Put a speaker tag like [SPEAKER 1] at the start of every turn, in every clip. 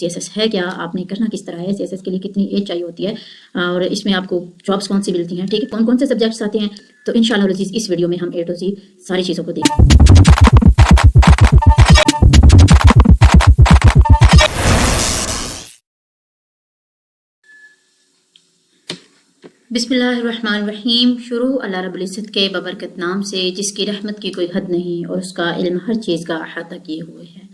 [SPEAKER 1] CSS है क्या, आपने करना किस तरह है, CSS के लिए कितनी एज चाहिए होती है और इसमें आपको जॉब्स कौन सी मिलती हैं, ठीक है, कौन कौन से सब्जेक्ट्स आते हैं। तो इंशाल्लाह इस वीडियो में हम A to Z सारी चीज़ों को देखेंगे। बिस्मिल्लाहिर्रहमानिर्रहीम। शुरू अल्लाह रब्बुल इज़्ज़त के बबरकत नाम से जिसकी रहमत की कोई हद नहीं और उसका इल्म हर चीज़ का अहाता किए हुए है।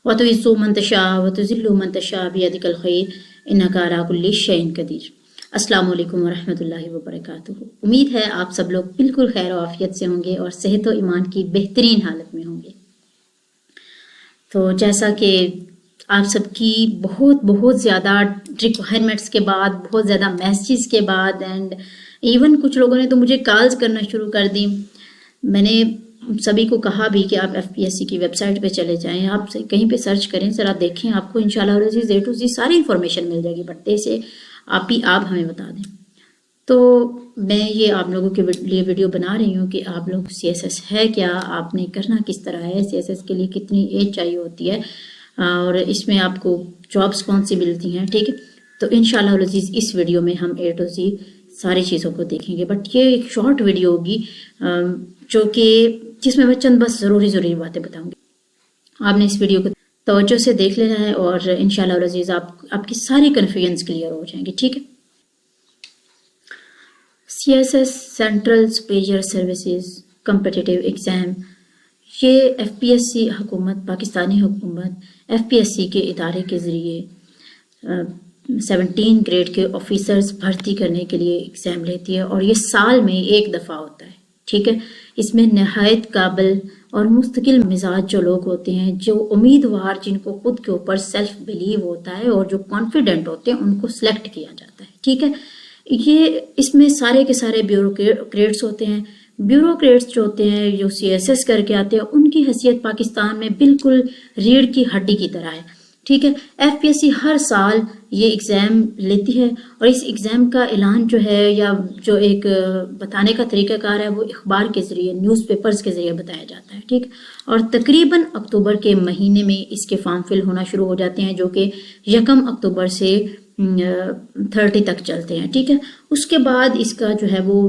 [SPEAKER 1] व तुइज़्ज़ु मन तशा व तुज़िल्लु मन तशा बियदिकल खैर इन्नका अला कुल्लि शैइन क़दीर। अस्सलामु अलैकुम व रहमतुल्लाहि व बरकातुहू। उम्मीद है आप सब लोग बिल्कुल खैर और आफियत से होंगे और सेहत व ईमान की बेहतरीन हालत में होंगे। तो जैसा कि आप सबकी बहुत ज़्यादा रिक्वायरमेंट्स के बाद, बहुत ज़्यादा मैसेज के बाद एंड इवन कुछ लोगों ने तो मुझे कॉल्स करना शुरू कर दी। मैंने सभी को कहा भी कि आप FPSC की वेबसाइट पे चले जाएं, आप कहीं पे सर्च करें, ज़रा देखें, आपको इंशाल्लाह A to Z सारी इन्फॉर्मेशन मिल जाएगी, बट से आप हमें बता दें। तो मैं ये आप लोगों के लिए वीडियो बना रही हूँ कि आप लोग CSS है क्या, आपने करना किस तरह है, CSS के लिए कितनी एज चाहिए होती है और इसमें आपको जॉब्स कौन सी मिलती हैं, ठीक है। तो इंशाल्लाह इस वीडियो में हम A to Z सारी चीज़ों को देखेंगे, बट ये एक शॉर्ट वीडियो होगी जो कि जिसमें मैं चंद बस ज़रूरी बातें बताऊंगी। आपने इस वीडियो को तवज्जो से देख लेना है और इंशाल्लाह आपकी सारी कन्फ्यूजन्स क्लियर हो जाएंगी, ठीक है। CSS central superior services competitive exam, ये FPSC हुकूमत, पाकिस्तानी हुकूमत FPSC के इदारे के ज़रिए 17 ग्रेड के ऑफिसर्स भर्ती करने के लिए एग्ज़ाम लेती है और ये साल में एक दफ़ा होता है, ठीक है। इसमें नहायत काबिल और मुस्तकिल मिजाज जो लोग होते हैं, जो उम्मीदवार जिनको खुद के ऊपर सेल्फ बिलीव होता है और जो कॉन्फिडेंट होते हैं, उनको सेलेक्ट किया जाता है, ठीक है। ये इसमें सारे के सारे ब्यूरोक्रेट्स होते हैं। ब्यूरोक्रेट्स जो होते हैं, जो CSS करके आते हैं, उनकी हैसियत पाकिस्तान में बिल्कुल रीढ़ की हड्डी की तरह है, ठीक है। FPSC हर साल ये एग्ज़ाम लेती है और इस एग्ज़ाम का ऐलान जो है या जो एक बताने का तरीक़ाकार है, वो अखबार के ज़रिए, न्यूज़पेपर्स के ज़रिए बताया जाता है, ठीक। और तकरीबन अक्टूबर के महीने में इसके फॉर्म फिल होना शुरू हो जाते हैं, जो कि 1 अक्टूबर से 30 तक चलते हैं, ठीक है। उसके बाद इसका जो है वो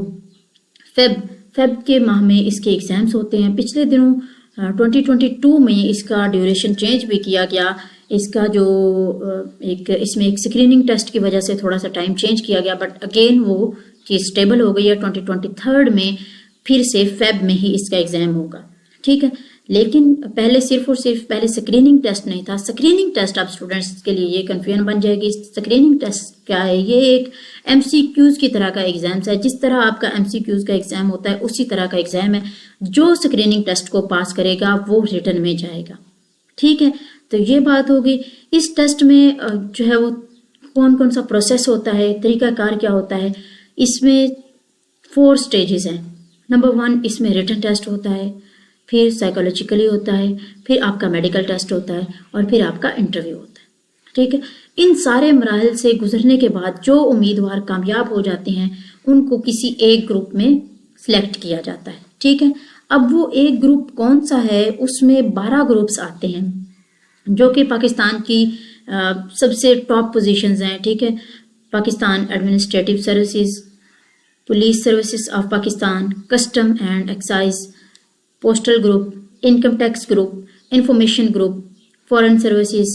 [SPEAKER 1] फेब के माह में इसके एग्ज़ाम्स होते हैं। पिछले दिनों 2022 में इसका ड्यूरेशन चेंज भी किया गया। इसका जो इसमें एक स्क्रीनिंग टेस्ट की वजह से थोड़ा सा टाइम चेंज किया गया, बट अगेन वो चीज़ स्टेबल हो गई है। 2023 में फिर से फेब में ही इसका एग्ज़ाम होगा, ठीक है। लेकिन पहले सिर्फ और सिर्फ पहले स्क्रीनिंग टेस्ट नहीं था। स्क्रीनिंग टेस्ट अब स्टूडेंट्स के लिए ये कन्फ्यूजन बन जाएगी। स्क्रीनिंग टेस्ट क्या है? ये एक MCQs की तरह का एग्ज़ाम है। जिस तरह आपका MCQs का एग्ज़ाम होता है, उसी तरह का एग्ज़ाम है। जो स्क्रीनिंग टेस्ट को पास करेगा वो रिटर्न में जाएगा, ठीक है। तो ये बात होगी। इस टेस्ट में जो है वो कौन कौन सा प्रोसेस होता है, तरीकाकार क्या होता है। इसमें 4 स्टेजेस हैं। नंबर 1 इसमें रिटन टेस्ट होता है, फिर साइकोलॉजिकली होता है, फिर आपका मेडिकल टेस्ट होता है और फिर आपका इंटरव्यू होता है, ठीक है। इन सारे मराहल से गुजरने के बाद जो उम्मीदवार कामयाब हो जाते हैं, उनको किसी एक ग्रुप में सिलेक्ट किया जाता है, ठीक है। अब वो एक ग्रुप कौन सा है, उसमें 12 ग्रुप्स आते हैं जो कि पाकिस्तान की सबसे टॉप पोजीशंस हैं, ठीक है। Pakistan administrative services, police services of Pakistan, custom and excise, postal group, income tax group, information group, foreign services,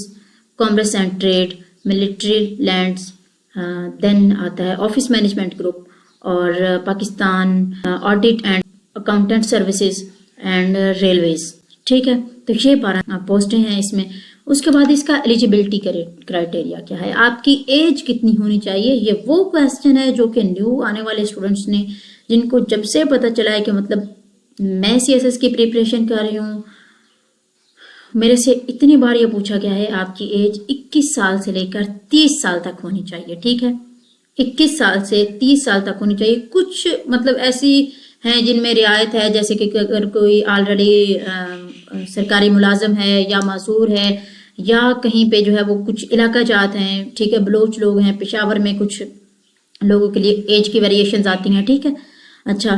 [SPEAKER 1] commerce and trade, military lands, then आता है ऑफिस मैनेजमेंट ग्रुप और Pakistan audit and accountant services and railways, ठीक है। तो ये 12 पोस्टें हैं इसमें। उसके बाद इसका एलिजिबिलिटी क्राइटेरिया क्या है, आपकी एज कितनी होनी चाहिए। ये वो क्वेश्चन है जो कि न्यू आने वाले स्टूडेंट्स ने, जिनको जब से पता चला है कि मतलब मैं CSS की प्रिपरेशन कर रही हूँ, मेरे से इतनी बार ये पूछा गया है आपकी एज 21 साल से लेकर 30 साल तक होनी चाहिए, ठीक है। 21 साल से 30 साल तक होनी चाहिए। कुछ मतलब ऐसी हैं जिनमें रियायत है, जैसे कि अगर कोई ऑलरेडी सरकारी मुलाजम है या मासूर है या कहीं पे जो है वो कुछ इलाका जात हैं, ठीक है, बलोच लोग हैं, पेशावर में कुछ लोगों के लिए एज की वेरिएशंस आती हैं, ठीक है। अच्छा,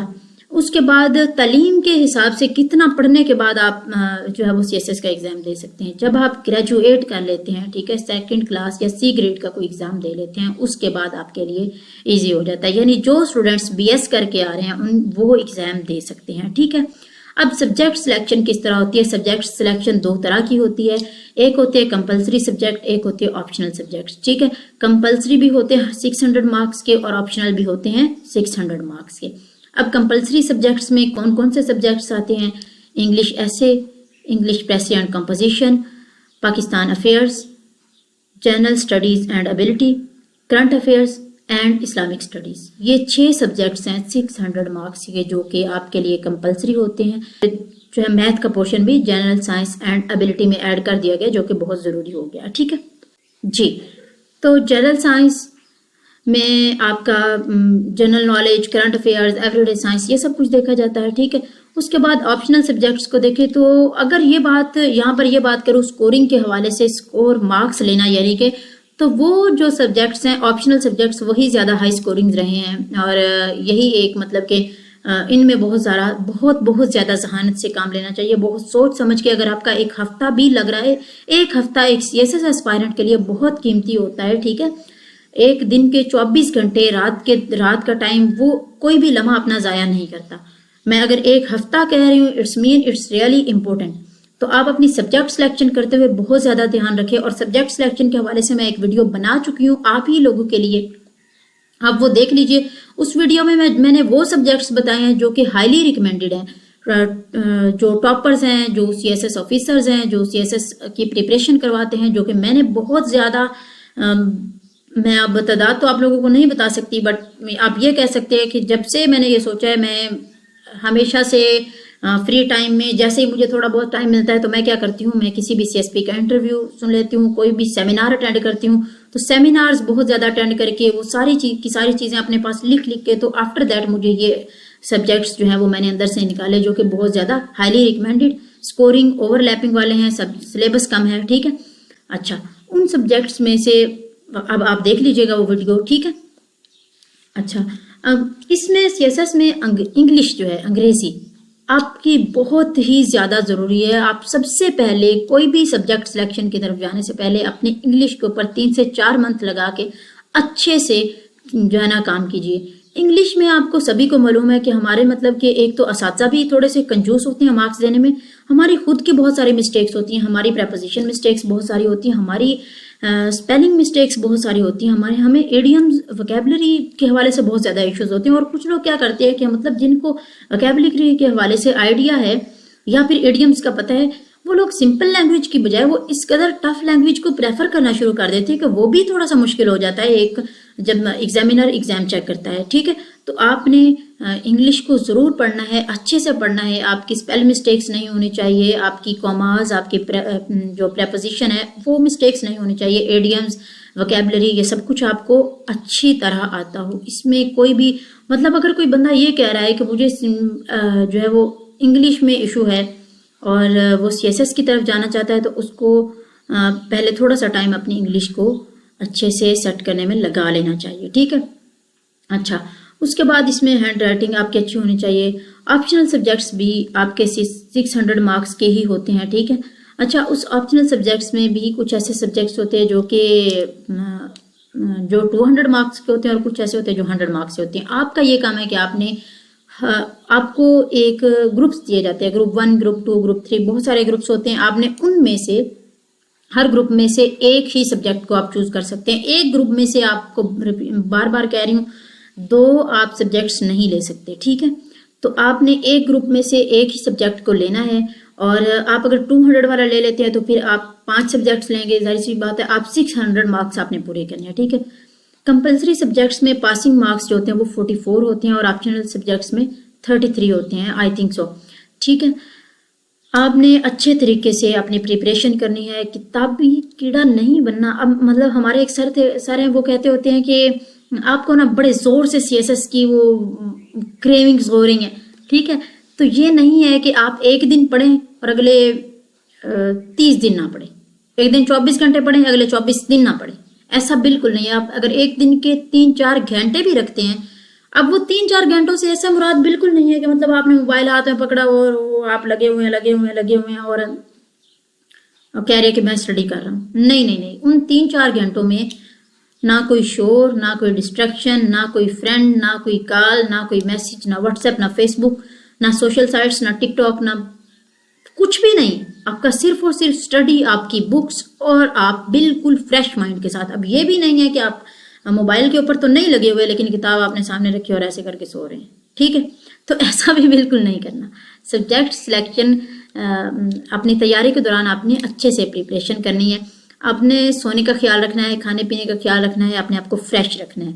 [SPEAKER 1] उसके बाद तालीम के हिसाब से कितना पढ़ने के बाद आप जो है वो CSS का एग्ज़ाम दे सकते हैं। जब आप ग्रेजुएट कर लेते हैं, ठीक है, 2nd क्लास या C ग्रेड का कोई एग्ज़ाम दे लेते हैं, उसके बाद आपके लिए इजी हो जाता है। यानी जो स्टूडेंट्स BS करके आ रहे हैं वो एग्ज़ाम दे सकते हैं, ठीक है। अब सब्जेक्ट सिलेक्शन किस तरह होती है? सब्जेक्ट सिलेक्शन 2 तरह की होती है। एक होते हैं कंपलसरी सब्जेक्ट, एक होते हैं ऑप्शनल सब्जेक्ट्स, ठीक है। कंपलसरी भी होते हैं 600 मार्क्स के और ऑप्शनल भी होते हैं 600 मार्क्स के। अब कंपलसरी सब्जेक्ट्स में कौन कौन से सब्जेक्ट्स आते हैं? English essay, English press and composition, Pakistan affairs, general studies and ability, current affairs and Islamic studies. ये 6 सब्जेक्ट्स हैं 600 मार्क्स के, जो कि आपके लिए कंपलसरी होते हैं। जो है मैथ का पोर्शन भी जनरल साइंस एंड एबिलिटी में ऐड कर दिया गया, जो कि बहुत ज़रूरी हो गया, ठीक है जी। तो जनरल साइंस में आपका general knowledge, current affairs, everyday science, ये सब कुछ देखा जाता है, ठीक है। उसके बाद ऑप्शनल सब्जेक्ट्स को देखें तो अगर ये बात यहाँ पर ये बात करूँ स्कोरिंग के हवाले से, स्कोर मार्क्स लेना यानी कि, तो वो जो सब्जेक्ट्स हैं ऑप्शनल सब्जेक्ट्स वही ज़्यादा हाई स्कोरिंग रहे हैं। और यही एक मतलब कि इनमें बहुत ज़्यादा जहानत से काम लेना चाहिए, बहुत सोच समझ के। अगर आपका एक हफ्ता भी लग रहा है, एक हफ्ता एक CSS एस्पायरेंट के लिए बहुत कीमती होता है, ठीक है। एक दिन के 24 घंटे, रात का टाइम, वो कोई भी लम्हा अपना ज़ाया नहीं करता। मैं अगर एक हफ्ता कह रही हूँ, इट्स रियली इम्पोर्टेंट। तो आप अपनी सब्जेक्ट सिलेक्शन करते हुए बहुत ज़्यादा ध्यान रखें। और सब्जेक्ट सिलेक्शन के हवाले से मैं एक वीडियो बना चुकी हूँ आप ही लोगों के लिए, आप वो देख लीजिए। उस वीडियो में मैंने वो सब्जेक्ट्स बताए हैं जो कि हाईली रिकमेंडेड हैं, जो टॉपर्स हैं, जो CSS ऑफिसर्स हैं, जो CSS की प्रिपरेशन करवाते हैं, जो कि मैंने बहुत ज़्यादा, मैं अब तादाद तो आप लोगों को नहीं बता सकती, बट आप ये कह सकते हैं कि जब से मैंने ये सोचा है, मैं हमेशा से फ्री टाइम में जैसे ही मुझे थोड़ा बहुत टाइम मिलता है तो मैं क्या करती हूँ, मैं किसी भी CSP का इंटरव्यू सुन लेती हूँ, कोई भी सेमिनार अटेंड करती हूँ। तो सेमिनार्स बहुत ज़्यादा अटेंड करके वो सारी चीज़ें अपने पास लिख के, तो आफ्टर दैट मुझे ये सब्जेक्ट्स जो हैं वो मैंने अंदर से निकाले, जो कि बहुत ज़्यादा हाईली रिकमेंडेड, स्कोरिंग ओवरलैपिंग वाले हैं, सब सिलेबस कम है, ठीक है। अच्छा, उन सब्जेक्ट्स में से अब आप देख लीजिएगा वो वीडियो, ठीक है। अच्छा, अब इसमें CSS में इंग्लिश जो है, अंग्रेज़ी आपकी बहुत ही ज़्यादा ज़रूरी है। आप सबसे पहले कोई भी सब्जेक्ट सिलेक्शन की तरफ जाने से पहले अपने इंग्लिश के ऊपर 3 से 4 मंथ लगा के अच्छे से जो है ना काम कीजिए। इंग्लिश में आपको सभी को मालूम है कि हमारे मतलब कि एक तो असातिज़ा भी थोड़े से कंजूस होते हैं मार्क्स देने में, हमारी खुद की बहुत सारी मिस्टेक्स होती हैं, हमारी प्रेपोजिशन मिस्टेक्स बहुत सारी होती हैं, हमारी स्पेलिंग मिस्टेक्स बहुत सारी होती हैं, हमें एडियम्स वोकैबुलरी के हवाले से बहुत ज़्यादा इश्यूज होते हैं। और कुछ लोग क्या करते हैं कि मतलब जिनको वोकैबुलरी के हवाले से आइडिया है या फिर एडियम्स का पता है, वो लोग सिंपल लैंग्वेज की बजाय वो इस कदर टफ लैंग्वेज को प्रेफर करना शुरू कर देते हैं कि वो भी थोड़ा सा मुश्किल हो जाता है एक जब एग्जामिनर एग्जाम चेक करता है, ठीक है। तो आपने इंग्लिश को ज़रूर पढ़ना है, अच्छे से पढ़ना है, आपकी स्पेल मिस्टेक्स नहीं होनी चाहिए, आपकी कॉमाज, आपकी जो प्रेपोजिशन है वो मिस्टेक्स नहीं होनी चाहिए, एडियम्स, वोकैबुलरी, ये सब कुछ आपको अच्छी तरह आता हो। इसमें कोई भी मतलब अगर कोई बंदा ये कह रहा है कि मुझे जो है वो इंग्लिश में इशू है और वो CSS की तरफ जाना चाहता है, तो उसको पहले थोड़ा सा टाइम अपनी इंग्लिश को अच्छे से सेट करने में लगा लेना चाहिए, ठीक है। अच्छा, उसके बाद इसमें हैंड राइटिंग आपकी अच्छी होनी चाहिए। ऑप्शनल सब्जेक्ट्स भी आपके 600 मार्क्स के ही होते हैं, ठीक है। अच्छा, उस ऑप्शनल सब्जेक्ट्स में भी कुछ ऐसे सब्जेक्ट्स होते हैं जो कि जो 200 मार्क्स के होते हैं और कुछ ऐसे होते हैं जो 100 मार्क्स के होते हैं। आपका ये काम है कि आपको एक ग्रुप्स दिए जाते हैं, ग्रुप 1, ग्रुप 2, ग्रुप 3, बहुत सारे ग्रुप्स होते हैं। आपने उनमें से हर ग्रुप में से एक ही सब्जेक्ट को आप चूज कर सकते हैं। एक ग्रुप में से आपको बार बार कह रही हूँ 2 आप सब्जेक्ट्स नहीं ले सकते, ठीक है। तो आपने एक ग्रुप में से एक ही सब्जेक्ट को लेना है। और आप अगर 200 वाला ले लेते हैं तो फिर आप 5 सब्जेक्ट्स लेंगे, जाहिर सी बात है आप 600 मार्क्स आपने पूरे करने हैं, ठीक है। कंपलसरी सब्जेक्ट्स में पासिंग मार्क्स जो होते हैं वो 44 होते हैं और ऑप्शनल सब्जेक्ट्स में 33 होते हैं, आई थिंक सो, ठीक है। आपने अच्छे तरीके से अपनी प्रिपरेशन करनी है, किताबी कीड़ा नहीं बनना। अब मतलब हमारे एक सर हैं, वो कहते होते हैं कि आपको ना बड़े जोर से CSS की वो क्रेविंग्स हो रही हैं, ठीक है। तो ये नहीं है कि आप एक दिन पढ़ें और अगले 30 दिन ना पढ़ें, एक दिन 24 घंटे पढ़ें, अगले 24 दिन ना पढ़ें, ऐसा बिल्कुल नहीं है। आप अगर एक दिन के 3-4 घंटे भी रखते हैं अब वो 3-4 घंटों से ऐसा मुराद बिल्कुल नहीं है कि मतलब आपने मोबाइल हाथ में पकड़ा और वो आप लगे हुए हैं और कह रहे हैं कि मैं स्टडी कर रहा हूँ। नहीं नहीं नहीं, उन 3-4 घंटों में ना कोई शोर, ना कोई डिस्ट्रैक्शन, ना कोई फ्रेंड, ना कोई कॉल, ना कोई मैसेज, ना व्हाट्सएप, ना फेसबुक, ना सोशल साइट्स, ना टिकटॉक, ना कुछ भी नहीं। आपका सिर्फ और सिर्फ स्टडी, आपकी बुक्स, और आप बिल्कुल फ्रेश माइंड के साथ। अब ये भी नहीं है कि आप मोबाइल के ऊपर तो नहीं लगे हुए लेकिन किताब आपने सामने रखी और ऐसे करके सो रहे हैं, ठीक है? तो ऐसा भी बिल्कुल नहीं करना। सब्जेक्ट सिलेक्शन अपनी तैयारी के दौरान आपने अच्छे से प्रिपरेशन करनी है। आपने सोने का ख्याल रखना है, खाने पीने का ख्याल रखना है, अपने आप को फ्रेश रखना है,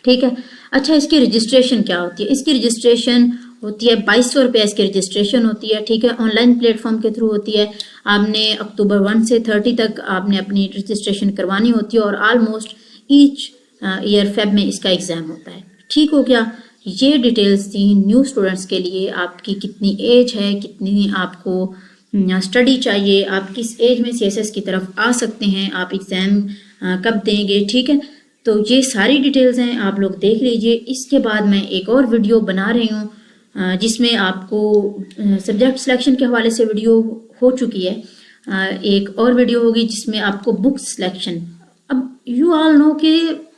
[SPEAKER 1] ठीक है? अच्छा, इसकी रजिस्ट्रेशन क्या होती है? इसकी रजिस्ट्रेशन होती है 2200 रुपये इसकी रजिस्ट्रेशन होती है, ठीक है? ऑनलाइन प्लेटफॉर्म के थ्रू होती है। आपने अक्टूबर 1 से 30 तक आपने अपनी रजिस्ट्रेशन करवानी होती है और ऑलमोस्ट ईच ईयर फेब में इसका एग्ज़ाम होता है। ठीक हो गया? ये डिटेल्स थी न्यू स्टूडेंट्स के लिए। आपकी कितनी एज है, कितनी आपको स्टडी चाहिए, आप किस एज में सीएसएस की तरफ आ सकते हैं, आप एग्ज़ाम कब देंगे, ठीक है? तो ये सारी डिटेल्स हैं, आप लोग देख लीजिए। इसके बाद मैं एक और वीडियो बना रही हूँ जिसमें आपको सब्जेक्ट सिलेक्शन के हवाले से वीडियो हो चुकी है। एक और वीडियो होगी जिसमें आपको बुक सिलेक्शन। अब यू ऑल नो कि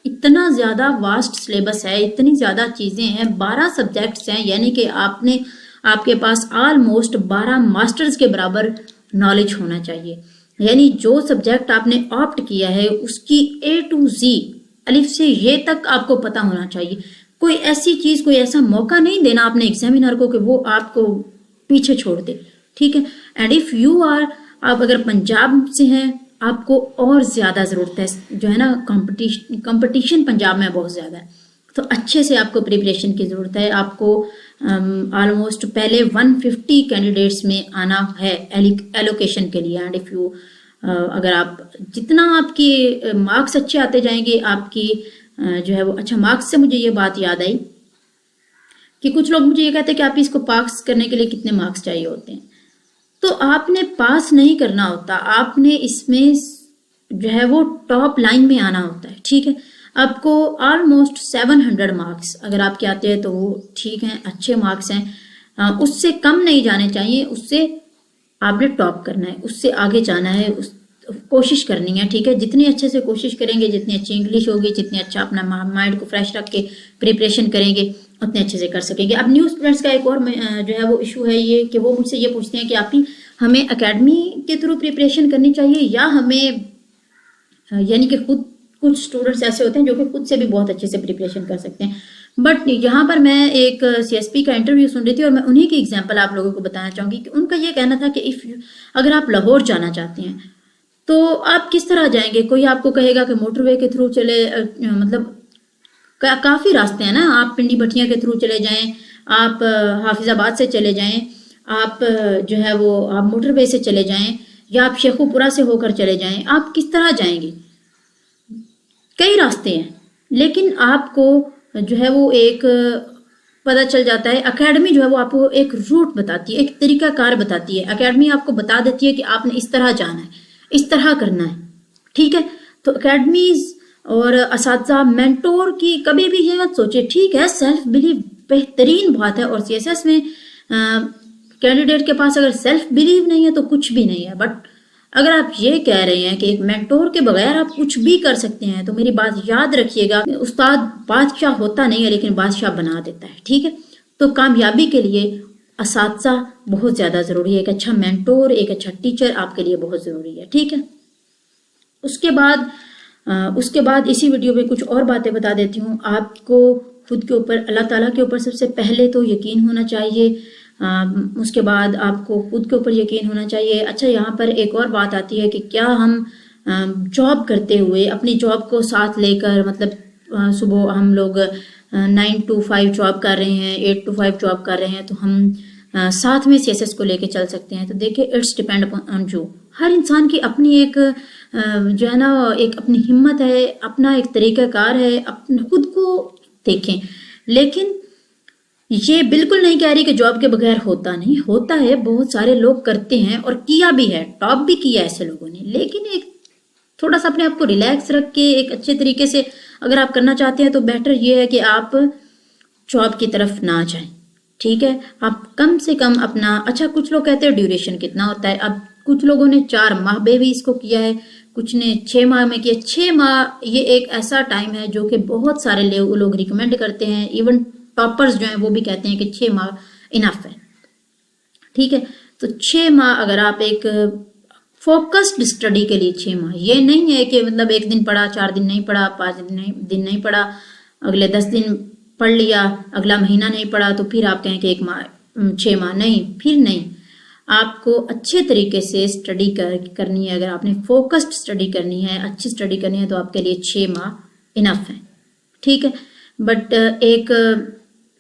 [SPEAKER 1] इतना ज़्यादा वास्ट सिलेबस है, इतनी ज़्यादा चीज़ें हैं, 12 सब्जेक्ट्स हैं, यानी कि आपके पास ऑलमोस्ट 12 मास्टर्स के बराबर नॉलेज होना चाहिए। यानी जो सब्जेक्ट आपने ऑप्ट किया है उसकी A to Z, अलिफ से ये तक आपको पता होना चाहिए। कोई ऐसी चीज़, कोई ऐसा मौका नहीं देना अपने एग्जामिनर को कि वो आपको पीछे छोड़ दे, ठीक है? एंड इफ़ यू आर, आप अगर पंजाब से हैं, आपको और ज़्यादा ज़रूरत है, जो है ना, कंपटीशन पंजाब में बहुत ज़्यादा है, तो अच्छे से आपको प्रिपरेशन की ज़रूरत है। आपको ऑलमोस्ट पहले 150 कैंडिडेट्स में आना है एलोकेशन के लिए। एंड इफ़ यू अगर आप जितना आपकी मार्क्स अच्छे आते जाएंगे, आपकी जो है वो अच्छा मार्क्स से मुझे ये बात याद आई कि कुछ लोग मुझे ये कहते हैं कि आप इसको पास करने के लिए कितने मार्क्स चाहिए होते हैं। तो आपने पास नहीं करना होता, आपने इसमें जो है वो टॉप लाइन में आना होता है, ठीक है? आपको ऑलमोस्ट 700 मार्क्स अगर आपके आते हैं तो वो ठीक हैं, अच्छे मार्क्स हैं। उससे कम नहीं जाने चाहिए, उससे आपने टॉप करना है, उससे आगे जाना है, कोशिश करनी है, ठीक है? जितनी अच्छे से कोशिश करेंगे, जितनी अच्छी इंग्लिश होगी, जितनी अच्छा अपना माइंड को फ्रेश रख के प्रिपरेशन करेंगे, उतने अच्छे से कर सकेंगे। अब न्यू स्टूडेंट्स का एक और जो है वो इशू है ये कि वो मुझसे ये पूछते हैं कि आप ही हमें एकेडमी के थ्रू प्रिपरेशन करनी चाहिए या हमें, यानी कि खुद, कुछ स्टूडेंट्स ऐसे होते हैं जो कि खुद से भी बहुत अच्छे से प्रिपरेशन कर सकते हैं। बट यहाँ पर मैं एक सीएसपी का इंटरव्यू सुन रही थी और मैं उन्हीं की एग्जांपल आप लोगों को बताना चाहूँगी कि उनका ये कहना था कि अगर आप लाहौर जाना चाहते हैं तो आप किस तरह जाएंगे? कोई आपको कहेगा कि मोटरवे के थ्रू चले, मतलब काफ़ी रास्ते हैं ना, आप पिंडी भटिया के थ्रू चले जाएं, आप हाफिजाबाद से चले जाएं, आप जो है वो आप मोटरवे से चले जाएं, या आप शेखुपुरा से होकर चले जाएं। आप किस तरह जाएंगे? कई रास्ते हैं, लेकिन आपको जो है वो एक पता चल जाता है। एकेडमी जो है वो आपको एक रूट बताती है, एक तरीकाकार बताती है। एकेडमी आपको बता देती है कि आपने इस तरह जाना है, इस तरह करना है, ठीक है? तो एकेडमीज और असातिज़ा, मेंटोर की कभी भी ये मत सोचे, ठीक है? सेल्फ बिलीव बेहतरीन बात है और सीएसएस में कैंडिडेट के पास अगर सेल्फ बिलीव नहीं है तो कुछ भी नहीं है। बट अगर आप ये कह रहे हैं कि एक मेंटोर के बगैर आप कुछ भी कर सकते हैं, तो मेरी बात याद रखिएगा, उस्ताद बादशाह होता नहीं है लेकिन बादशाह बना देता है, ठीक है? तो कामयाबी के लिए असातिज़ा बहुत ज़्यादा ज़रूरी है। एक अच्छा मेंटोर, एक अच्छा टीचर आपके लिए बहुत ज़रूरी है, ठीक है? उसके बाद इसी वीडियो में कुछ और बातें बता देती हूँ। आपको खुद के ऊपर, अल्लाह ताला के ऊपर सबसे पहले तो यकीन होना चाहिए। उसके बाद आपको खुद के ऊपर यकीन होना चाहिए। अच्छा, यहाँ पर एक और बात आती है कि क्या हम जॉब करते हुए अपनी जॉब को साथ लेकर, मतलब सुबह हम लोग 9 to 5 जॉब कर रहे हैं, 8 to 5 जॉब कर रहे हैं, तो हम साथ में सीएसएस को लेके चल सकते हैं? तो देखिए, इट्स डिपेंड अपॉन यू। हर इंसान की अपनी एक जो है ना, एक अपनी हिम्मत है, अपना एक तरीक़ाकार है, अपने खुद को देखें। लेकिन ये बिल्कुल नहीं कह रही कि जॉब के बगैर होता नहीं, होता है, बहुत सारे लोग करते हैं और किया भी है, टॉप भी किया ऐसे लोगों ने। लेकिन एक थोड़ा सा अपने आप को रिलैक्स रख के एक अच्छे तरीके से अगर आप करना चाहते हैं तो बेटर ये है कि आप जॉब की तरफ ना जाएं। ठीक है, आप कम से कम अपना, अच्छा कुछ लोग कहते हैं ड्यूरेशन कितना होता है, अब कुछ लोगों ने 4 माह में भी इसको किया है, कुछ ने 6 माह में किया। 6 माह ये एक ऐसा टाइम है जो कि बहुत सारे लोग रिकमेंड करते हैं, इवन टॉपर्स जो हैं वो भी कहते हैं कि 6 माह इनफ है। ठीक है, तो 6 माह अगर आप एक फोकस्ड स्टडी के लिए 6 माह, ये नहीं है कि मतलब एक दिन पढ़ा, 4 दिन नहीं पढ़ा, 5 दिन नहीं पढ़ा, अगले 10 दिन पढ़ लिया, अगला महीना नहीं पढ़ा, तो फिर आप कहें कि 6 माह नहीं, फिर नहीं। आपको अच्छे तरीके से स्टडी करनी है। अगर आपने फोकस्ड स्टडी करनी है, अच्छी स्टडी करनी है, तो आपके लिए 6 माह इनफ है। ठीक है, बट एक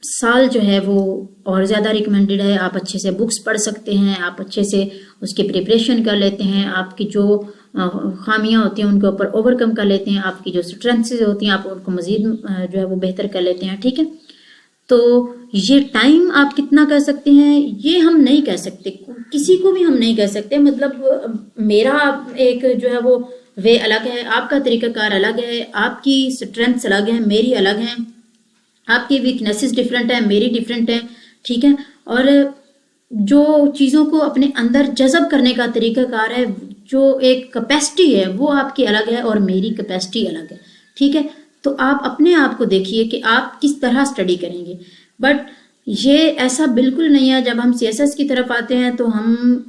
[SPEAKER 1] साल जो है वो और ज़्यादा रिकमेंडेड है। आप अच्छे से बुक्स पढ़ सकते हैं, आप अच्छे से उसकी प्रिपरेशन कर लेते हैं, आपकी जो खामियां होती हैं उनके ऊपर ओवरकम कर लेते हैं, आपकी जो स्ट्रेंथ्स होती हैं आप उनको मज़ीद जो है वो बेहतर कर लेते हैं। ठीक है, तो ये टाइम आप कितना कर सकते हैं ये हम नहीं कह सकते, किसी को भी हम नहीं कह सकते। मतलब मेरा एक जो है वो वे अलग है, आपका तरीकाकार अलग है, आपकी स्ट्रेंथ्स अलग है, मेरी अलग है, आपकी वीकनेसेस डिफरेंट है, मेरी डिफरेंट है। ठीक है, और जो चीज़ों को अपने अंदर जज़ब करने का तरीकाकार है, जो एक कैपेसिटी है वो आपकी अलग है और मेरी कैपेसिटी अलग है। ठीक है, तो आप अपने आप को देखिए कि आप किस तरह स्टडी करेंगे। बट ये ऐसा बिल्कुल नहीं है। जब हम सीएसएस की तरफ आते हैं तो हम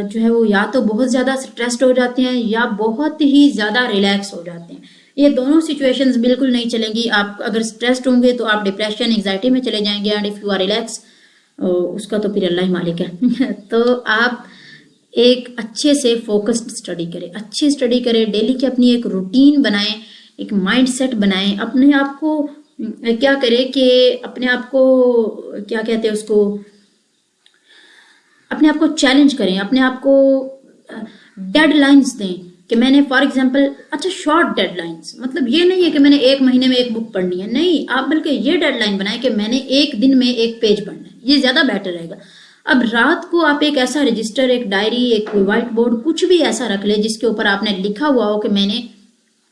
[SPEAKER 1] जो है वो या तो बहुत ज़्यादा स्ट्रेस्ड हो जाते हैं या बहुत ही ज़्यादा रिलैक्स हो जाते हैं। ये दोनों सिचुएशंस बिल्कुल नहीं चलेंगी। आप अगर स्ट्रेस्ड होंगे तो आप डिप्रेशन, एंग्जाइटी में चले जाएंगे, and if you are relax उसका तो फिर अल्लाह ही मालिक है। तो आप एक अच्छे से फोकस्ड स्टडी करें, अच्छी स्टडी करें, डेली की अपनी एक रूटीन बनाएं, एक माइंड सेट बनाएं, अपने आप को क्या करें कि अपने आप को क्या कहते हैं उसको, अपने आप को चैलेंज करें, अपने आप को डेडलाइंस दें कि मैंने फॉर एग्जांपल, अच्छा शॉर्ट डेडलाइंस, मतलब ये नहीं है कि मैंने 1 महीने में एक बुक पढ़नी है, नहीं, आप बल्कि ये डेडलाइन बनाएं कि मैंने 1 दिन में 1 पेज पढ़ना है, ये ज़्यादा बेटर रहेगा। अब रात को आप एक ऐसा रजिस्टर, एक डायरी, एक व्हाइट बोर्ड, कुछ भी ऐसा रख ले जिसके ऊपर आपने लिखा हुआ हो कि मैंने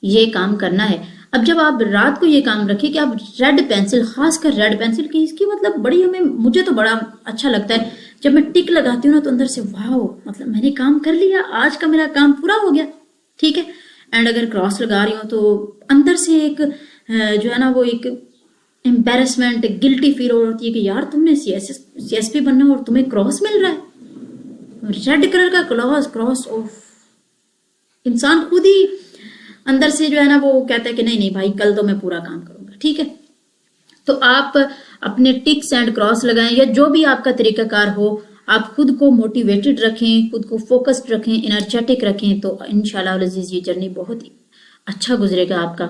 [SPEAKER 1] ये काम करना है। अब जब आप रात को ये काम रखें कि आप रेड पेंसिल, खासकर रेड पेंसिल की, इसकी मतलब बड़ी मुझे तो बड़ा अच्छा लगता है जब मैं टिक लगाती हूँ ना, तो अंदर से वाह, मतलब मैंने काम कर लिया, आज का मेरा काम पूरा हो गया। ठीक है, एंड अगर क्रॉस लगा रही हूँ तो अंदर से एक जो है ना वो एक एम्बेरसमेंट, गिल्टी फील हो रही है कि यार तुमने सीएसपी बनना और तुम्हें क्रॉस मिल रहा है, रेड कलर का क्रॉस ऑफ। इंसान खुद ही अंदर से जो है ना वो कहता है कि नहीं नहीं भाई, कल तो मैं पूरा काम करूंगा। ठीक है, तो आप अपने टिक्स एंड क्रॉस लगाएं, या जो भी आपका तरीकाकार हो, आप खुद को मोटिवेटेड रखें, खुद को फोकस्ड रखें, एनर्जेटिक रखें, तो इंशाल्लाह अज़ीज़ ये जर्नी बहुत ही अच्छा गुजरेगा आपका।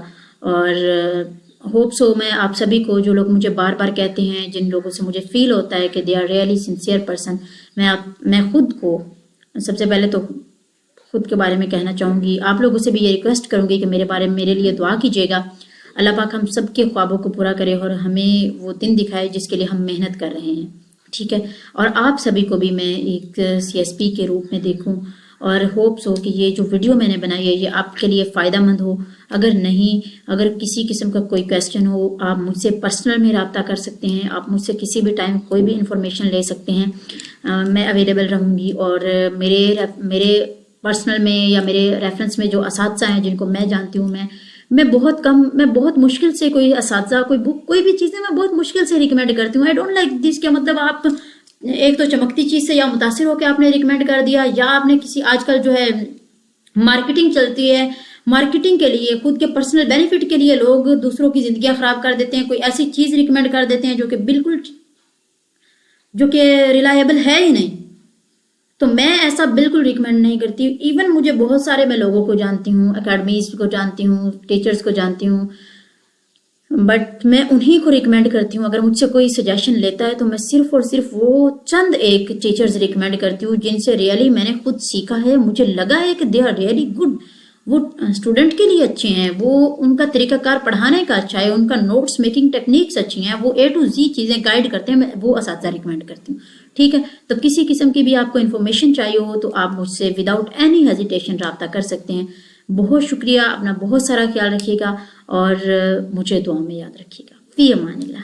[SPEAKER 1] और होप सो मैं आप सभी को, जो लोग मुझे बार बार कहते हैं, जिन लोगों से मुझे फील होता है कि they are really sincere person, मैं खुद को सबसे पहले तो खुद के बारे में कहना चाहूँगी, आप लोगों से भी ये रिक्वेस्ट करूँगी कि मेरे बारे में मेरे लिए दुआ कीजिएगा। अल्लाह पाक हम सब के ख्वाबों को पूरा करे और हमें वो दिन दिखाए जिसके लिए हम मेहनत कर रहे हैं। ठीक है, और आप सभी को भी मैं एक सीएसपी के रूप में देखूं, और होप्स हो कि ये जो वीडियो मैंने बनाई है ये आपके लिए फ़ायदेमंद हो। अगर नहीं, अगर किसी किस्म का कोई क्वेश्चन हो, आप मुझसे पर्सनल में रब्ता कर सकते हैं, आप मुझसे किसी भी टाइम कोई भी इंफॉर्मेशन ले सकते हैं। मैं अवेलेबल रहूँगी, और मेरे पर्सनल में या मेरे रेफरेंस में जो असातिज़ा हैं जिनको मैं जानती हूँ, मैं बहुत मुश्किल से कोई असातिज़ा, कोई बुक, कोई भी चीज़ें मैं बहुत मुश्किल से रिकमेंड करती हूँ। आई डोंट लाइक दिस, क्या मतलब आप एक तो चमकती चीज़ से या मुतासिर होकर आपने रिकमेंड कर दिया, या आपने किसी, आजकल जो है मार्केटिंग चलती है, मार्केटिंग के लिए, खुद के पर्सनल बेनिफिट के लिए लोग दूसरों की जिंदगियां खराब कर देते हैं, कोई ऐसी चीज़ रिकमेंड कर देते हैं जो कि बिल्कुल रिलायबल है ही नहीं। तो मैं ऐसा बिल्कुल रिकमेंड नहीं करती। इवन मुझे बहुत सारे, मैं लोगों को जानती हूँ, अकेडमीज को जानती हूँ, टीचर्स को जानती हूँ, बट मैं उन्हीं को रिकमेंड करती हूँ। अगर मुझसे कोई सजेशन लेता है तो मैं सिर्फ और सिर्फ वो चंद एक टीचर्स रिकमेंड करती हूँ जिनसे रियली मैंने खुद सीखा है, मुझे लगा है कि दे आर रियली गुड, वो स्टूडेंट के लिए अच्छे हैं, वो उनका तरीकाकार पढ़ाने का अच्छा है, उनका नोट्स मेकिंग टेक्निक्स अच्छी हैं, वो A to Z चीज़ें गाइड करते हैं, मैं वो असातिज़ा रिकमेंड करती हूँ। ठीक है, तो किसी किस्म की भी आपको इन्फॉर्मेशन चाहिए हो तो आप मुझसे विदाउट एनी हेजिटेशन रब्ता कर सकते हैं। बहुत शुक्रिया, अपना बहुत सारा ख्याल रखिएगा और मुझे दुआ में याद रखिएगा। फ़ी अमानिल्लाह।